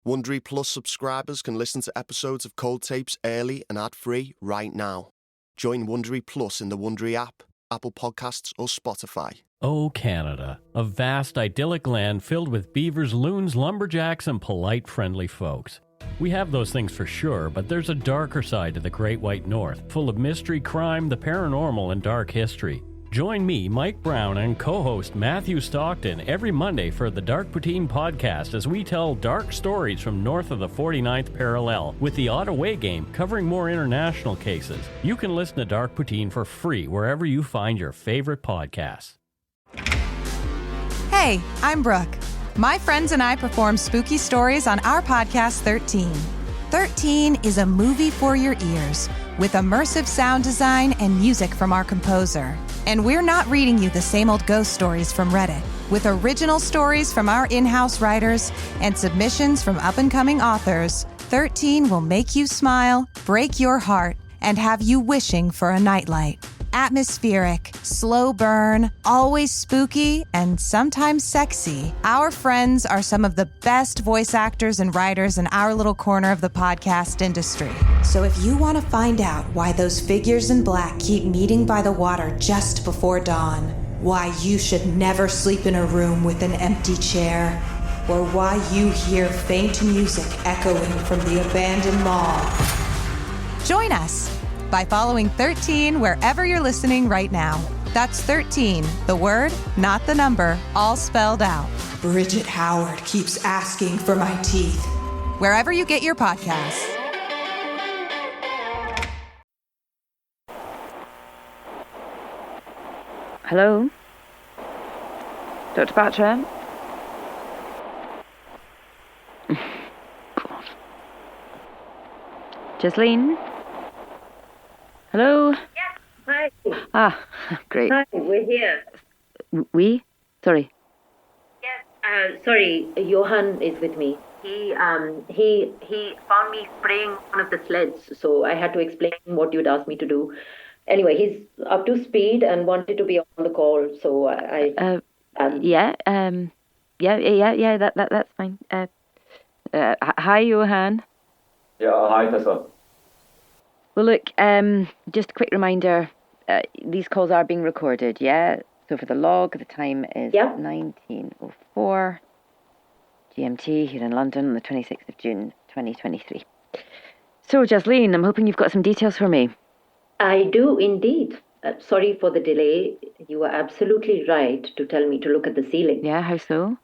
Wondery Plus subscribers can listen to episodes of Cold Tapes early and ad-free right now. Join Wondery Plus in the Wondery app, Apple Podcasts or Spotify. Oh, Canada, a vast idyllic land filled with beavers, loons, lumberjacks, and polite, friendly folks. We have those things for sure, but there's a darker side to the Great White North, full of mystery, crime, the paranormal, and dark history. Join me, Mike Brown, and co-host Matthew Stockton every Monday for the Dark Poutine podcast as we tell dark stories from north of the 49th parallel with the Ottawa game covering more international cases. You can listen to Dark Poutine for free wherever you find your favorite podcasts. Hey, I'm Brooke. My friends and I perform spooky stories on our podcast 13. 13 is a movie for your ears with immersive sound design and music from our composer. And we're not reading you the same old ghost stories from Reddit. With original stories from our in-house writers and submissions from up-and-coming authors, 13 will make you smile, break your heart, and have you wishing for a nightlight. Atmospheric, slow burn, always spooky, and sometimes sexy. Our friends are some of the best voice actors and writers in our little corner of the podcast industry. So if you want to find out why those figures in black keep meeting by the water just before dawn, why you should never sleep in a room with an empty chair, or why you hear faint music echoing from the abandoned mall, join us by following 13 wherever you're listening right now. That's 13, the word, not the number, all spelled out. Bridget Howard keeps asking for my teeth. Wherever you get your podcasts. Hello? Dr. Batra? God. Jasleen? Hello? Yes, hi. Ah, great. Hi, we're here. We? Sorry. Yes, sorry, Johan is with me. He found me spraying one of the sleds, so I had to explain what you'd asked me to do. Anyway, he's up to speed and wanted to be on the call, so That's fine. Hi, Johan. Yeah, hi, Tessa. Well, look, just a quick reminder, these calls are being recorded, yeah? So for the log, the time is 19:04 GMT here in London on the 26th of June, 2023. So, Jasleen, I'm hoping you've got some details for me. I do indeed. Sorry for the delay. You were absolutely right to tell me to look at the ceiling. Yeah, how so?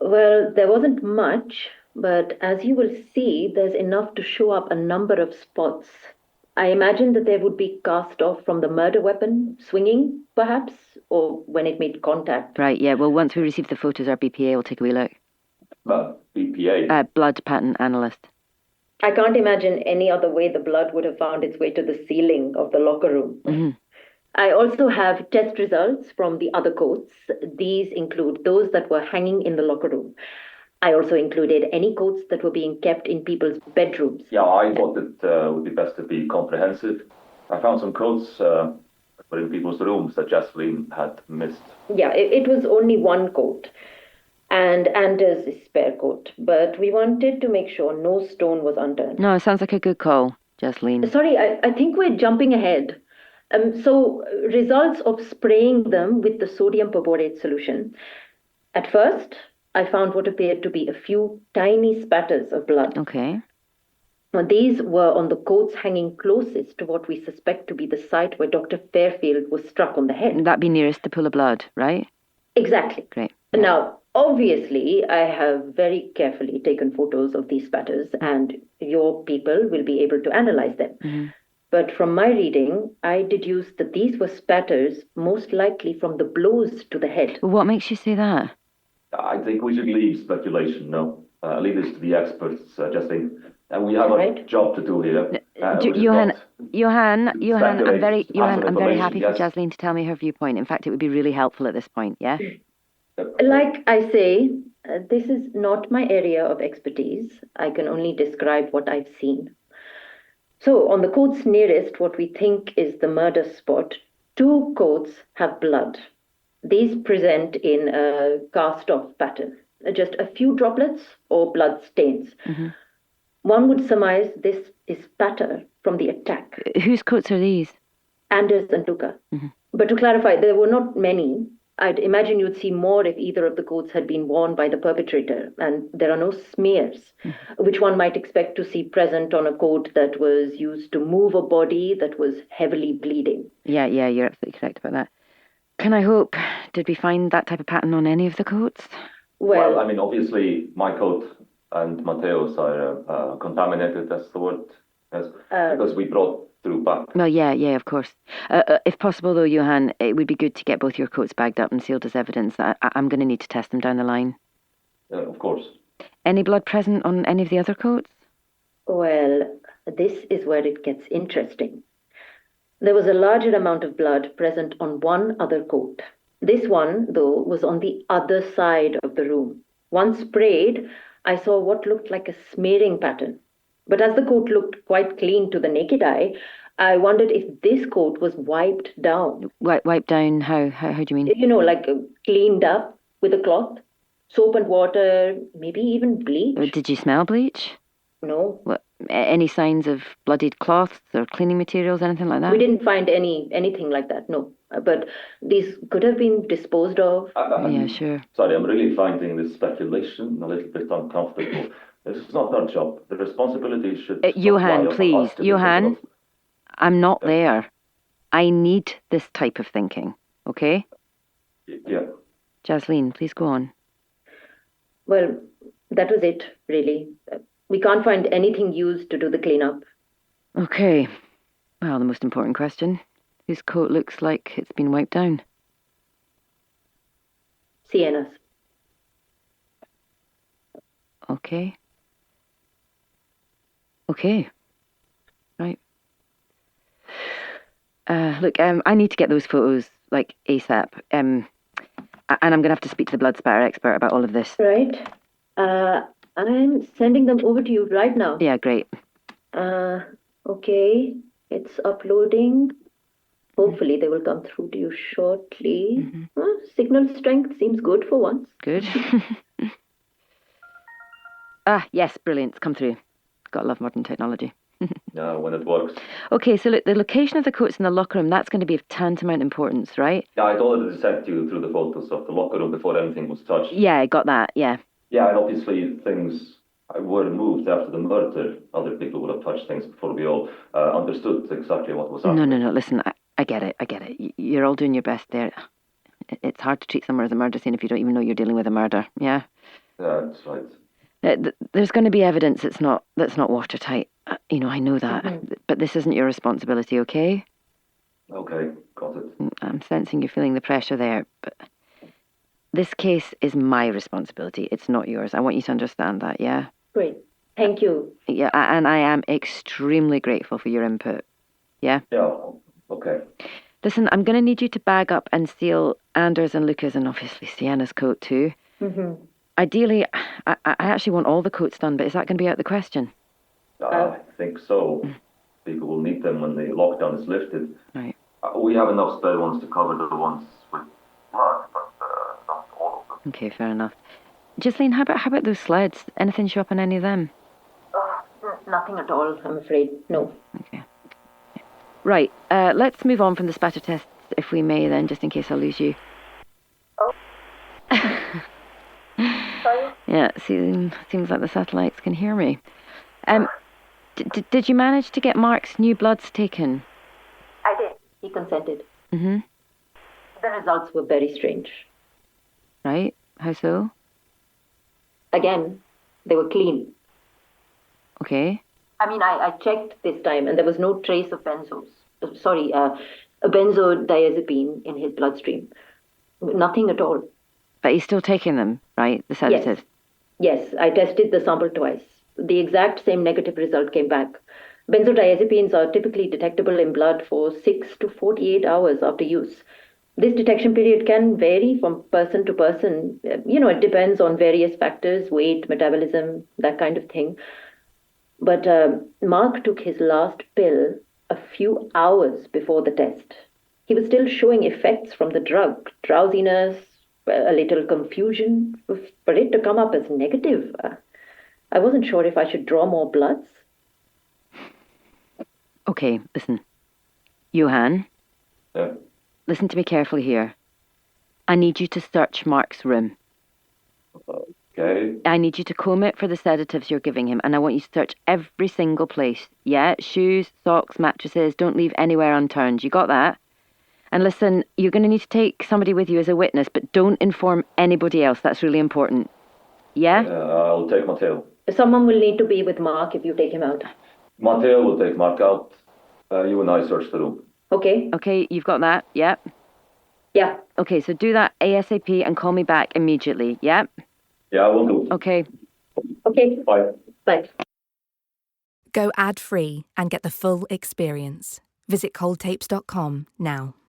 Well, there wasn't much, but as you will see, there's enough to show up a number of spots. I imagine that they would be cast off from the murder weapon, swinging, perhaps, or when it made contact. Right, yeah, well, once we receive the photos, our BPA will take a wee look. BPA? Blood pattern analyst. I can't imagine any other way the blood would have found its way to the ceiling of the locker room. Mm-hmm. I also have test results from the other coats. These include those that were hanging in the locker room. I also included any coats that were being kept in people's bedrooms. Yeah, I thought it would be best to be comprehensive. I found some coats put in people's rooms that Jasleen had missed. Yeah, it was only one coat. And Anders' spare coat. But we wanted to make sure no stone was unturned. No, it sounds like a good call, Jasleen. Sorry, I think we're jumping ahead. So, results of spraying them with the sodium perborate solution. At first, I found what appeared to be a few tiny spatters of blood. Okay. Now, these were on the coats hanging closest to what we suspect to be the site where Dr. Fairfield was struck on the head. That'd be nearest the pool of blood, right? Exactly. Great. Yeah. Now, obviously, I have very carefully taken photos of these spatters, and your people will be able to analyze them. Mm-hmm. But from my reading, I deduced that these were spatters most likely from the blows to the head. What makes you say that? I think we should leave speculation, no. Leave this to the experts, Jasleen. And we have a job to do here. Johan, I'm very happy for yes. Jasleen to tell me her viewpoint. In fact, it would be really helpful at this point, yeah? Like I say, this is not my area of expertise. I can only describe what I've seen. So, on the coats nearest what we think is the murder spot, 2 coats have blood. These present in a cast-off pattern. just a few droplets or blood stains. Mm-hmm. One would surmise this is spatter from the attack. Whose coats are these? Anders and Luca. Mm-hmm. But to clarify, there were not many. I'd imagine you'd see more if either of the coats had been worn by the perpetrator, and there are no smears, which one might expect to see present on a coat that was used to move a body that was heavily bleeding. Yeah, you're absolutely correct about that. Can I hope, did we find that type of pattern on any of the coats? Well, I mean, obviously, my coat and Matteo's are contaminated, that's the word, yes, because we brought through back. Well, yeah, of course. If possible, though, Johan, it would be good to get both your coats bagged up and sealed as evidence. I'm going to need to test them down the line. Of course. Any blood present on any of the other coats? Well, this is where it gets interesting. There was a larger amount of blood present on one other coat. This one, though, was on the other side of the room. Once sprayed, I saw what looked like a smearing pattern. But as the coat looked quite clean to the naked eye, I wondered if this coat was wiped down. Wiped down? How do you mean? You know, like cleaned up with a cloth, soap and water, maybe even bleach. Did you smell bleach? No. What, any signs of bloodied cloths or cleaning materials, anything like that? We didn't find anything like that, no. But these could have been disposed of. Yeah, sure. Sorry, I'm really finding this speculation a little bit uncomfortable. This is not our job. The responsibility should... Johan, please. Johan, I'm not there. I need this type of thinking, okay? Yeah. Jasleen, please go on. Well, that was it, really. We can't find anything used to do the cleanup. Okay. Well, the most important question. Whose coat looks like it's been wiped down? Sienna's. Okay. Right. Look, I need to get those photos, like, ASAP. And I'm going to have to speak to the blood spatter expert about all of this. Right. I'm sending them over to you right now. Yeah, great. Okay. It's uploading. Hopefully they will come through to you shortly. Signal strength seems good for once. Good. Yes, brilliant. It's come through. Gotta love modern technology. Yeah, when it works. Okay, so look, the location of the coats in the locker room, that's going to be of tantamount importance, right? Yeah, I'd already sent you through the photos of the locker room before anything was touched. Yeah, I got that, yeah. Yeah, and obviously things were moved after the murder. Other people would have touched things before we all understood exactly what was happening. No, listen, I get it. You're all doing your best there. It's hard to treat someone as a murder scene if you don't even know you're dealing with a murder, yeah? Yeah, that's right. There's going to be evidence that's not watertight. I know that. But this isn't your responsibility, okay? Okay, got it. I'm sensing you're feeling the pressure there, but this case is my responsibility. It's not yours. I want you to understand that, yeah? Great. Thank you. Yeah, and I am extremely grateful for your input. Yeah? Yeah, okay. Listen, I'm going to need you to bag up and seal Anders and Luca's and obviously Sienna's coat too. Ideally, I actually want all the coats done, but is that going to be out of the question? I think so. People will need them when the lockdown is lifted. Right. We have enough spare ones to cover the ones with blood, but not all of them. Okay, fair enough. Jasleen, how about those sleds? Anything show up on any of them? Nothing at all, I'm afraid. No. Okay. Right, let's move on from the spatter tests, if we may, then, just in case I lose you. Oh. Sorry? Yeah, seems like the satellites can hear me. Did you manage to get Mark's new bloods taken? I did. He consented. Mm-hmm. The results were very strange. Right? How so? Again, they were clean. Okay. I mean, I checked this time and there was no trace of benzodiazepine in his bloodstream. Nothing at all. But he's still taking them, right? The sedative? Yes, I tested the sample twice. The exact same negative result came back. Benzodiazepines are typically detectable in blood for 6 to 48 hours after use. This detection period can vary from person to person. It depends on various factors, weight, metabolism, that kind of thing. But Mark took his last pill a few hours before the test. He was still showing effects from the drug, drowsiness, a little confusion for it to come up as negative. I wasn't sure if I should draw more bloods. Okay, listen. Johan, Yeah. listen to me carefully here. I need you to search Mark's room. Okay. I need you to comb it for the sedatives you're giving him, and I want you to search every single place. Yeah? Shoes, socks, mattresses. Don't leave anywhere unturned. You got that? And listen, you're going to need to take somebody with you as a witness, but don't inform anybody else. That's really important. Yeah? I'll take Matteo. Someone will need to be with Mark if you take him out. Matteo will take Mark out. You and I search the room. Okay? Okay, you've got that. Yep. Yeah. Okay, so do that ASAP and call me back immediately. Yep. Yeah, I will do. Okay. Okay. Bye. Bye. Go ad-free and get the full experience. Visit coldtapes.com now.